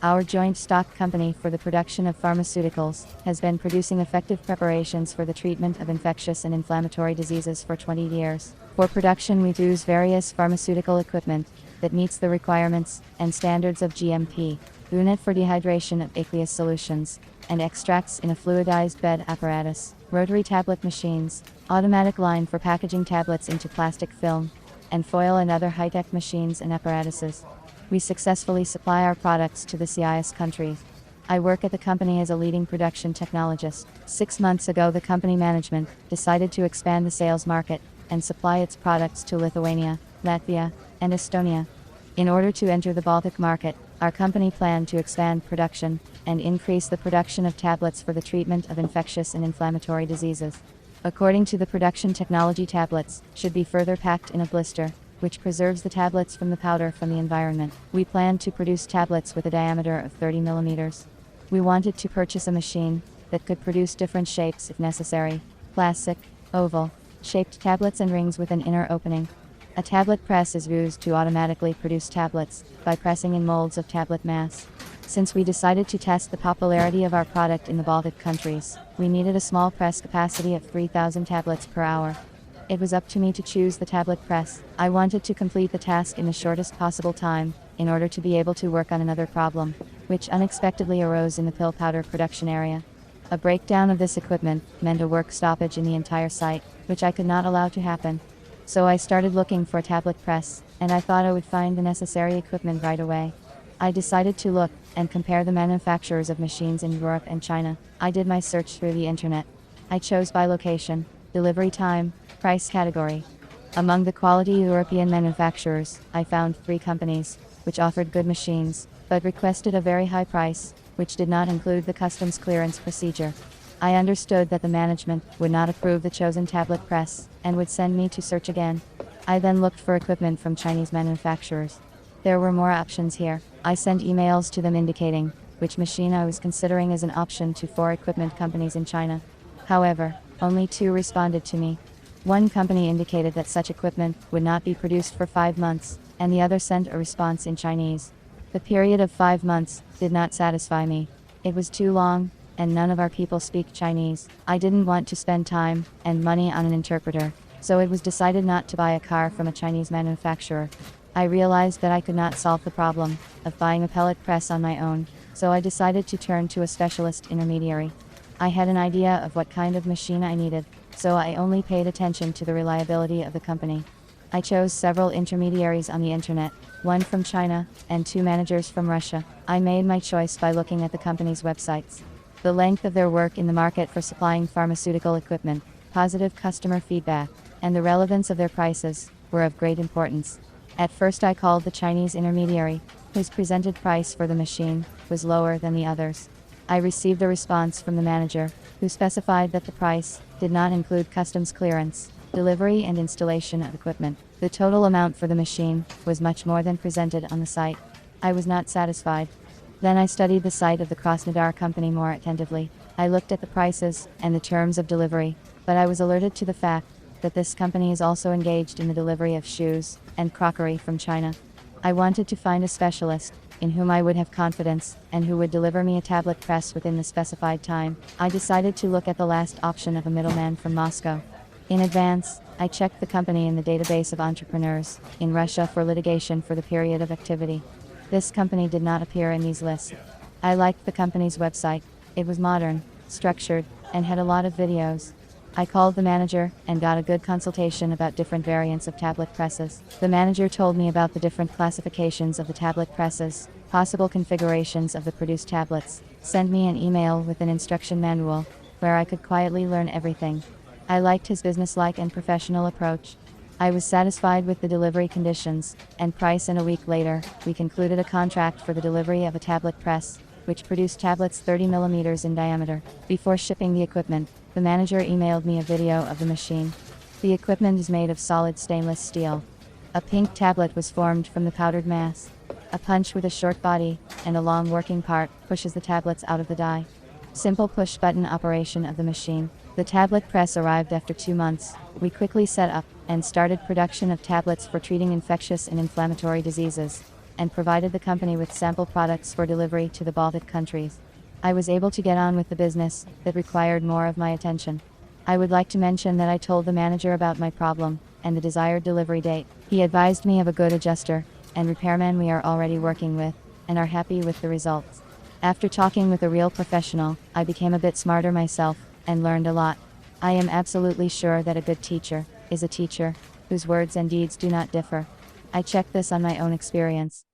Our joint stock company for the production of pharmaceuticals has been producing effective preparations for the treatment of infectious and inflammatory diseases for 20 years. For production, we use various pharmaceutical equipment that meets the requirements and standards of GMP, unit for dehydration of aqueous solutions, and extracts in a fluidized bed apparatus, rotary tablet machines, automatic line for packaging tablets into plastic film, and foil and other high-tech machines and apparatuses. We successfully supply our products to the CIS countries. I work at the company as a leading production technologist. 6 months ago, the company management decided to expand the sales market and supply its products to Lithuania, Latvia, and Estonia. In order to enter the Baltic market, our company planned to expand production and increase the production of tablets for the treatment of infectious and inflammatory diseases. According to the production technology, tablets should be further packed in a blister, which preserves the tablets from the powder from the environment. We planned to produce tablets with a diameter of 30 millimeters. We wanted to purchase a machine that could produce different shapes if necessary: classic, oval, shaped tablets and rings with an inner opening. A tablet press is used to automatically produce tablets by pressing in molds of tablet mass. Since we decided to test the popularity of our product in the Baltic countries, we needed a small press capacity of 3,000 tablets per hour. It was up to me to choose the tablet press. I wanted to complete the task in the shortest possible time, in order to be able to work on another problem, which unexpectedly arose in the pill powder production area. A breakdown of this equipment meant a work stoppage in the entire site, which I could not allow to happen. So I started looking for a tablet press, and I thought I would find the necessary equipment right away. I decided to look and compare the manufacturers of machines in Europe and China. I did my search through the internet. I chose by location, delivery time, price category. Among the quality European manufacturers, I found 3 companies, which offered good machines, but requested a very high price, which did not include the customs clearance procedure. I understood that the management would not approve the chosen tablet press, and would send me to search again. I then looked for equipment from Chinese manufacturers. There were more options here. I sent emails to them indicating which machine I was considering as an option to 4 equipment companies in China. However, only 2 responded to me. One company indicated that such equipment would not be produced for 5 months, and the other sent a response in Chinese. The period of 5 months did not satisfy me. It was too long, and none of our people speak Chinese. I didn't want to spend time and money on an interpreter, so it was decided not to buy a car from a Chinese manufacturer. I realized that I could not solve the problem of buying a pellet press on my own, so I decided to turn to a specialist intermediary. I had an idea of what kind of machine I needed, so I only paid attention to the reliability of the company. I chose several intermediaries on the internet, 1 from China, and 2 managers from Russia. I made my choice by looking at the company's websites. The length of their work in the market for supplying pharmaceutical equipment, positive customer feedback, and the relevance of their prices were of great importance. At first I called the Chinese intermediary, whose presented price for the machine was lower than the others. I received a response from the manager, who specified that the price did not include customs clearance, delivery and installation of equipment. The total amount for the machine was much more than presented on the site. I was not satisfied. Then I studied the site of the Krasnodar company more attentively. I looked at the prices and the terms of delivery, but I was alerted to the fact that this company is also engaged in the delivery of shoes and crockery from China. I wanted to find a specialist in whom I would have confidence, and who would deliver me a tablet press within the specified time. I decided to look at the last option of a middleman from Moscow. In advance, I checked the company in the database of entrepreneurs in Russia for litigation for the period of activity. This company did not appear in these lists. I liked the company's website. It was modern, structured, and had a lot of videos. I called the manager and got a good consultation about different variants of tablet presses. The manager told me about the different classifications of the tablet presses, possible configurations of the produced tablets, sent me an email with an instruction manual, where I could quietly learn everything. I liked his businesslike and professional approach. I was satisfied with the delivery conditions and price, and a week later, we concluded a contract for the delivery of a tablet press, which produced tablets 30 millimeters in diameter. Before shipping the equipment, the manager emailed me a video of the machine. The equipment is made of solid stainless steel. A pink tablet was formed from the powdered mass. A punch with a short body and a long working part pushes the tablets out of the die. Simple push-button operation of the machine. The tablet press arrived after 2 months. We quickly set up and started production of tablets for treating infectious and inflammatory diseases. and provided the company with sample products for delivery to the Baltic countries. I was able to get on with the business that required more of my attention. I would like to mention that I told the manager about my problem and the desired delivery date. He advised me of a good adjuster and repairman we are already working with and are happy with the results. After talking with a real professional, I became a bit smarter myself and learned a lot. I am absolutely sure that a good teacher is a teacher whose words and deeds do not differ. I checked this on my own experience.